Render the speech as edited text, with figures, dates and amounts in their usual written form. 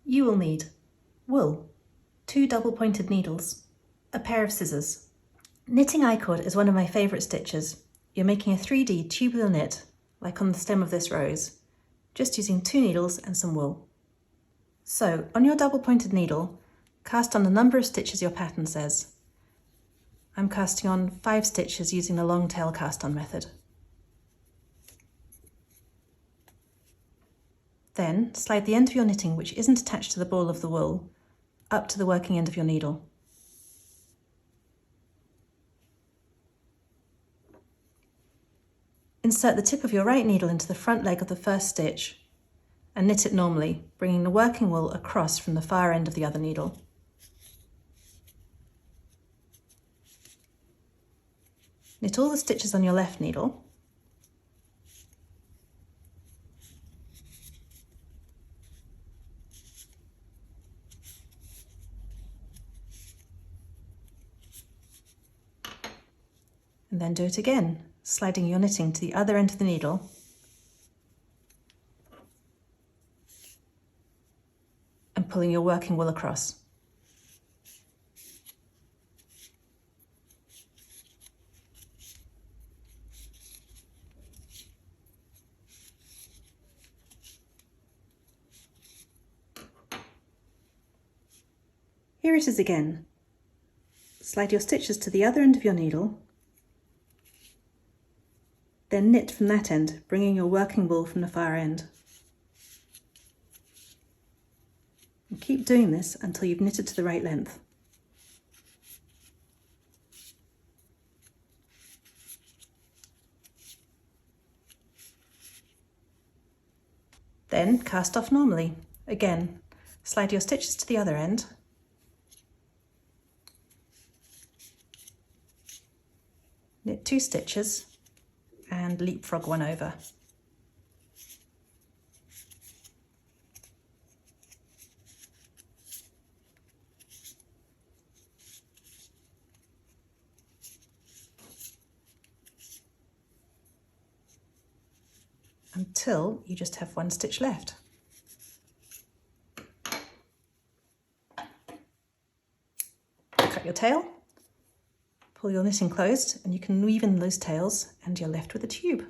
You will need wool, 2 double-pointed needles, a pair of scissors. Knitting I-cord is one of my favourite stitches. You're making a 3D tubular knit, like on the stem of this rose, just using 2 needles and some wool. So, on your double-pointed needle, cast on the number of stitches your pattern says. I'm casting on 5 stitches using the long tail cast on method. Then slide the end of your knitting, which isn't attached to the ball of the wool, up to the working end of your needle. Insert the tip of your right needle into the front leg of the first stitch and knit it normally, bringing the working wool across from the far end of the other needle. Knit all the stitches on your left needle. And then do it again, sliding your knitting to the other end of the needle and pulling your working wool across. Here it is again. Slide your stitches to the other end of your needle, then knit from that end, bringing your working wool from the far end. And keep doing this until you've knitted to the right length. Then cast off normally. Again, slide your stitches to the other end, knit 2 stitches and leapfrog one over. Until you just have 1 stitch left. Cut your tail, pull your knitting closed, and you can weave in those tails and you're left with a tube.